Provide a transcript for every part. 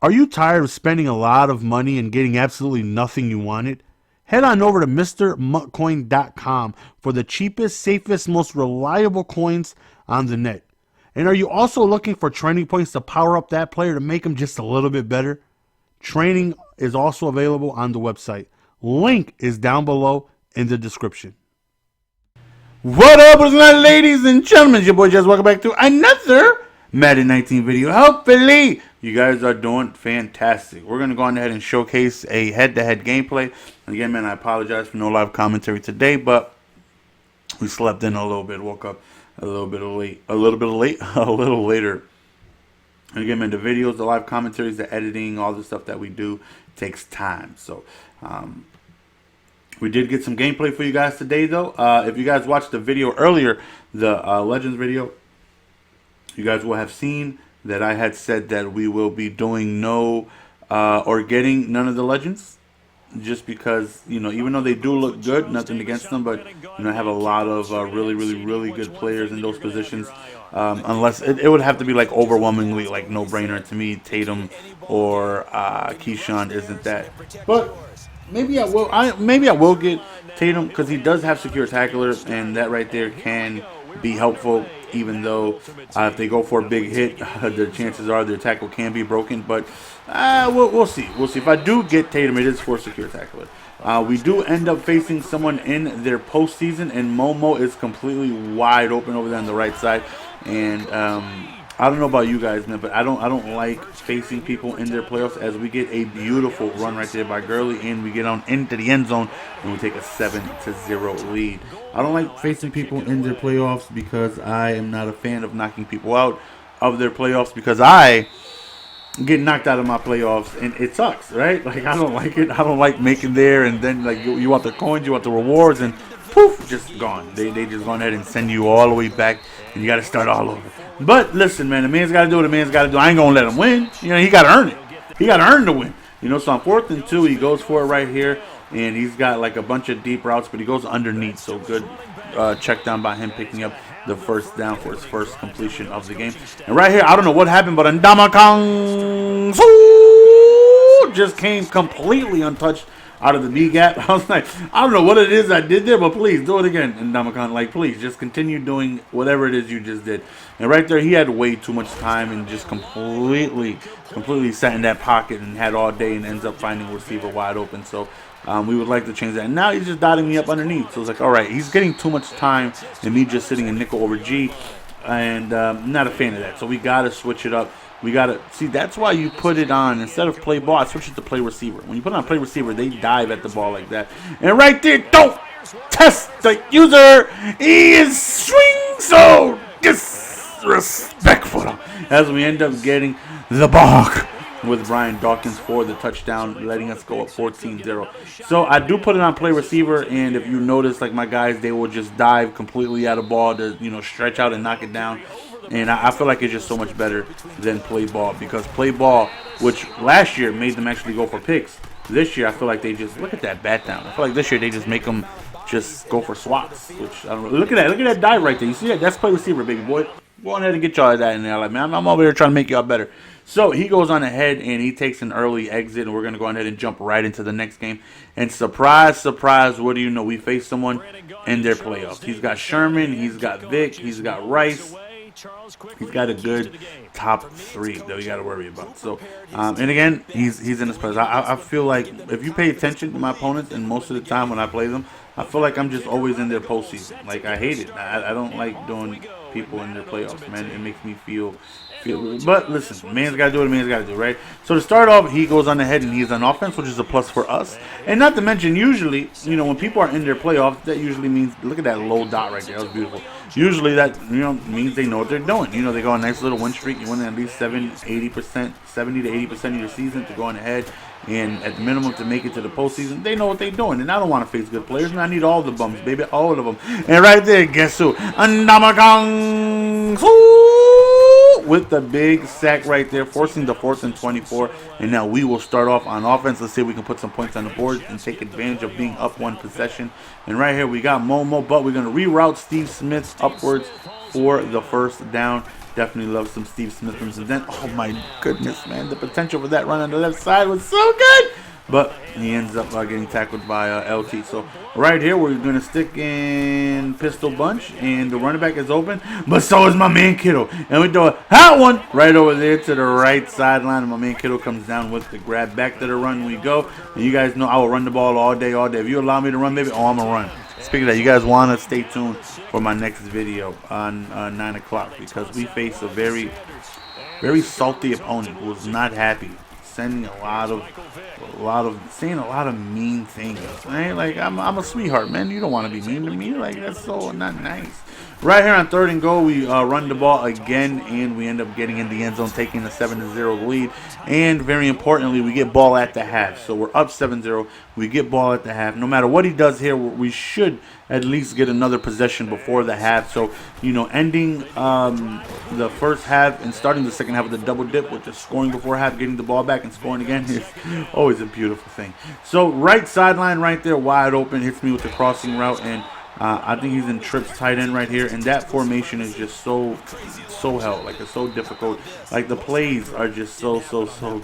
Are you tired of spending a lot of money and getting absolutely nothing you wanted? Head on over to MrMuttCoin.com for the cheapest, safest, most reliable coins on the net. And are you also looking for training points to power up that player to make them just a little bit better? Training is also available on the website. Link is down below in the description. What up, ladies and gentlemen? It's your boy Jess. Welcome back to another Madden 19 video. Hopefully, you guys are doing fantastic. We're going to go on ahead and showcase a head-to-head gameplay. And again, man, I apologize for no live commentary today, but we slept in a little bit. Woke up a little late. A little later. And again, man, the videos, the live commentaries, the editing, all the stuff that we do takes time. So, we did get some gameplay for you guys today, though. If you guys watched the video earlier, the Legends video, you guys will have seen that I had said that we will be doing or getting none of the Legends. Just because, even though they do look good, nothing against them, but, I have a lot of really good players in those positions. Unless it would have to be like overwhelmingly like no-brainer to me. Tatum or Keyshawn isn't that. But maybe I will. Maybe I will get Tatum because he does have secure tacklers, and that right there can be helpful. Even though if they go for a big hit, the chances are their tackle can be broken. But we'll see. We'll see. If I do get Tatum, it is for secure tackler. We do end up facing someone in their postseason, and Momo is completely wide open over there on the right side. And I don't know about you guys, man, but I don't like facing people in their playoffs, as we get a beautiful run right there by Gurley, and we get on into the end zone and we take a 7-0 lead. I don't like facing people in their playoffs because I am not a fan of knocking people out of their playoffs, because I get knocked out of my playoffs and it sucks, right? Like, I don't like it. I don't like making there, and then like you want the coins, you want the rewards, and poof, just gone. They just go ahead and send you all the way back, and you got to start all over. But listen, man, the man's got to do what the man's got to do. I ain't gonna let him win. He got to earn it. He got to earn the win. So on 4th and 2, he goes for it right here, and he's got like a bunch of deep routes, but he goes underneath. So good check down by him, picking up the first down for his first completion of the game. And right here, I don't know what happened, but Ndamukong just came completely untouched out of the knee gap. I was like, I don't know what it is I did there, but please do it again. And Ndamukong, like, please just continue doing whatever it is you just did. And right there, he had way too much time and just completely sat in that pocket and had all day, and ends up finding a receiver wide open. So we would like to change that. And now he's just dotting me up underneath. So it's like, all right, he's getting too much time and me just sitting in nickel over G. And I'm not a fan of that. So we got to switch it up. We got to see, that's why you put it on instead of play ball. I switch it to play receiver. When you put it on play receiver, they dive at the ball like that. And right there, don't test the user. He is swing so disrespectful as we end up getting the ball with Brian Dawkins for the touchdown, letting us go up 14-0. So I do put it on play receiver, and if you notice, like my guys, they will just dive completely out of ball to stretch out and knock it down. And I feel like it's just so much better than play ball, because play ball, which last year made them actually go for picks, this year I feel like they just, look at that bat down. I feel like this year they just make them just go for swats, which I don't know. Look at that dive right there. You see that? That's play receiver, baby boy. Go on ahead and get y'all that in there. Like, man, I'm over here trying to make y'all better. So he goes on ahead and he takes an early exit, and we're going to go on ahead and jump right into the next game. And surprise, surprise, what do you know? We face someone in their playoffs. He's got Sherman, he's got Vic, he's got Rice. He's got a good top 3 that we got to worry about. So, and again, he's in his place. I feel like if you pay attention to my opponents, and most of the time when I play them, I feel like I'm just always in their postseason. Like, I hate it. I don't like doing people in their playoffs, man. It makes me feel. But listen, man's got to do what a man's got to do, right? So to start off, he goes on ahead and he's on offense, which is a plus for us. And not to mention, usually, when people are in their playoffs, that usually means, look at that low dot right there. That was beautiful. Usually that, means they know what they're doing. They go on a nice little win streak. You win at least 70 to 80% of your season to go on ahead. And at the minimum to make it to the postseason, they know what they're doing. And I don't want to face good players, and I need all the bums, baby, all of them. And right there, guess who? Ndamukong with the big sack right there, forcing the 4th and 24. And now we will start off on offense. Let's see if we can put some points on the board and take advantage of being up 1 possession. And right here we got Momo, but we're going to reroute Steve Smith upwards for the first down. Definitely love some Steve Smiths. And then, oh my goodness, man, the potential for that run on the left side was so good. But he ends up getting tackled by LT. So right here, we're going to stick in pistol bunch. And the running back is open. But so is my man Kittle. And we throw a hot one right over there to the right sideline. And my man Kittle comes down with the grab. Back to the run we go. And you guys know I will run the ball all day, all day. If you allow me to run, baby, I'm going to run. Speaking of that, you guys want to stay tuned for my next video on 9 o'clock. Because we face a very, very salty opponent who is not happy. Sending a lot of saying a lot of mean things, right? Like I'm a sweetheart, man. You don't want to be mean to me. Like that's so not nice. Right here on 3rd and goal, we run the ball again, and we end up getting in the end zone, taking a 7-0 lead. And very importantly, we get ball at the half. So we're up 7-0. We get ball at the half. No matter what he does here, we should at least get another possession before the half. So, you know, ending the first half and starting the second half with a double dip with the scoring before half, getting the ball back and scoring again is always a beautiful thing. So right sideline right there, wide open, hits me with the crossing route, and I think he's in trips tight end right here, and that formation is just so hell. Like, it's so difficult. Like, the plays are just so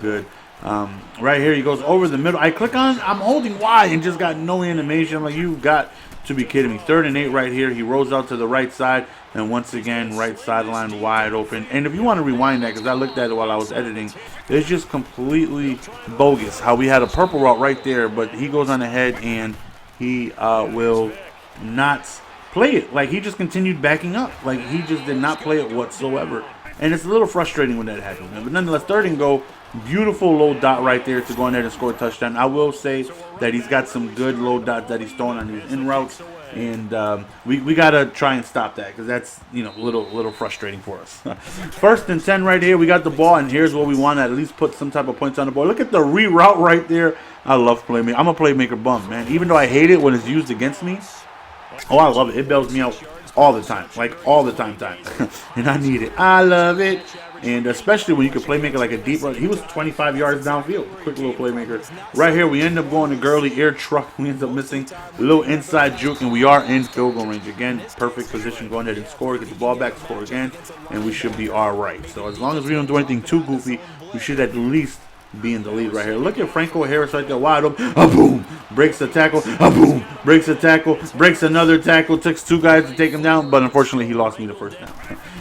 good. Right here, he goes over the middle. I click on, I'm holding Y and just got no animation. I'm like, you got to be kidding me. 3rd and 8 right here. He rolls out to the right side, and once again, right sideline wide open. And if you want to rewind that, because I looked at it while I was editing, it's just completely bogus how we had a purple route right there, but he goes on ahead and he will not play it. Like, he just continued backing up. Like, he just did not play it whatsoever. And it's a little frustrating when that happens, man. But nonetheless, 3rd and goal, beautiful low dot right there to go in there and score a touchdown. I will say that he's got some good low dots that he's throwing on his in routes. And we got to try and stop that, because that's, you know, a little frustrating for us. 1st and 10 right here. We got the ball, and here's what we want to at least put some type of points on the board. Look at the reroute right there. I love playmaker. I'm a playmaker bum, man. Even though I hate it when it's used against me. Oh, I love it. It bails me out all the time. Like, all the time. And I need it. I love it. And especially when you can playmaker like a deep run. He was 25 yards downfield. Quick little playmaker. Right here, we end up going to Gurley. Air truck. We end up missing a little inside juke. And we are in field goal range. Again, perfect position. Go ahead and score. Get the ball back. Score again. And we should be all right. So as long as we don't do anything too goofy, we should at least be in the lead right here. Look at Franco Harris right there, wide open. A boom, breaks a tackle. A boom, breaks a tackle. Breaks another tackle. Takes 2 guys to take him down, but unfortunately he lost me the first down.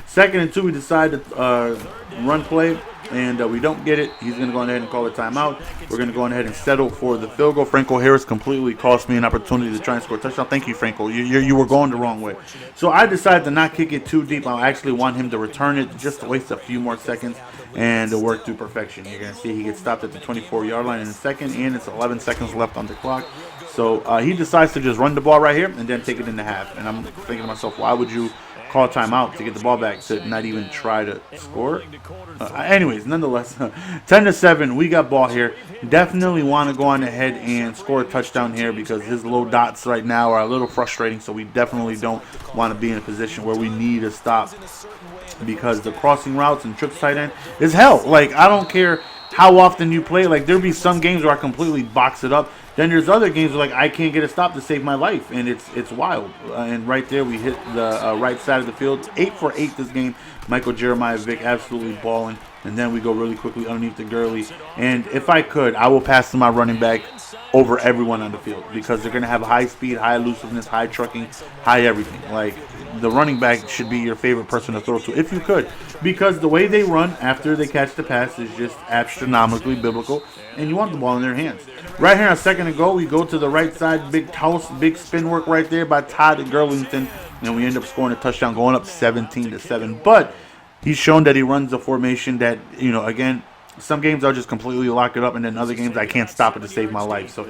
2nd and 2, we decide to run play, and we don't get it. He's going to go ahead and call a timeout. We're going to go ahead and settle for the field goal. Franco Harris completely cost me an opportunity to try and score a touchdown. Thank you, Franco. You were going the wrong way. So I decided to not kick it too deep. I actually want him to return it just to waste a few more seconds and to work to perfection. You're going to see he gets stopped at the 24-yard line in a second, and it's 11 seconds left on the clock. So he decides to just run the ball right here and then take it in the half. And I'm thinking to myself, why would you call timeout to get the ball back to not even try to score? Anyways, nonetheless, 10-7, we got ball here. Definitely want to go on ahead and score a touchdown here, because his low dots right now are a little frustrating. So we definitely don't want to be in a position where we need to stop, because the crossing routes and trips tight end is hell. Like, I don't care how often you play. Like, there'll be some games where I completely box it up. Then there's other games where, like, I can't get a stop to save my life, and it's wild. And right there, we hit the right side of the field. 8 for 8 this game. Michael Jeremiah Vick absolutely balling. And then we go really quickly underneath the Gurley. And if I could, I will pass to my running back over everyone on the field, because they're going to have high speed, high elusiveness, high trucking, high everything. Like, the running back should be your favorite person to throw to if you could, because the way they run after they catch the pass is just astronomically biblical, and you want the ball in their hands. Right here on 2nd and goal, we go to the right side, big toss, big spin work right there by Todd Gurlington, and we end up scoring a touchdown, going up 17-7. But he's shown that he runs a formation that, you know, again, some games I'll just completely lock it up, and then other games I can't stop it to save my life. So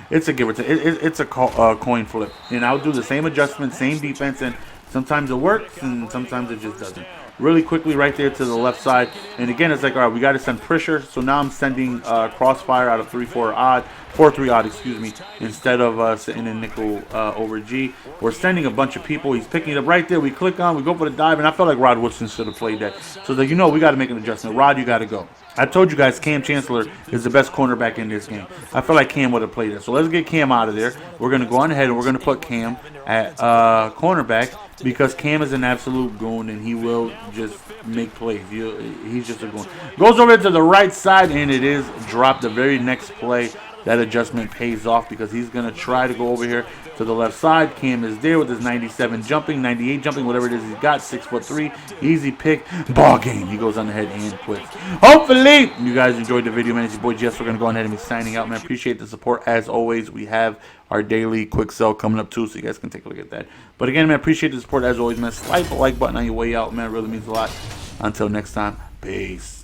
it's a give or take. It's a coin flip, and I'll do the same adjustment, same defense, and sometimes it works, and sometimes it just doesn't. Really quickly right there to the left side. And again, it's like, all right, we got to send pressure. So now I'm sending crossfire out of 3-4 odd, 4-3 odd, excuse me, instead of sitting in nickel over G. We're sending a bunch of people. He's picking it up right there. We click on, we go for the dive, and I felt like Rod Woodson should have played that. So like, you know, we got to make an adjustment. Rod, you got to go. I told you guys Cam Chancellor is the best cornerback in this game. I feel like Cam would have played it. So let's get Cam out of there. We're going to go on ahead and we're going to put Cam at cornerback. because Cam is an absolute goon and he will just make plays. He's just a goon. Goes over to the right side and it is dropped the very next play. That adjustment pays off because he's going to try to go over here to the left side. Cam is there with his 97 jumping, 98 jumping, whatever it is he's got. 6'3", easy pick, ball game. He goes on ahead and quits. Hopefully, you guys enjoyed the video, man. It's your boy Jess. We're going to go on ahead and be signing out, man. Appreciate the support. As always, we have our daily quick sell coming up too, so you guys can take a look at that. But again, man, appreciate the support as always, man. Slide the like button on your way out, man. It really means a lot. Until next time, peace.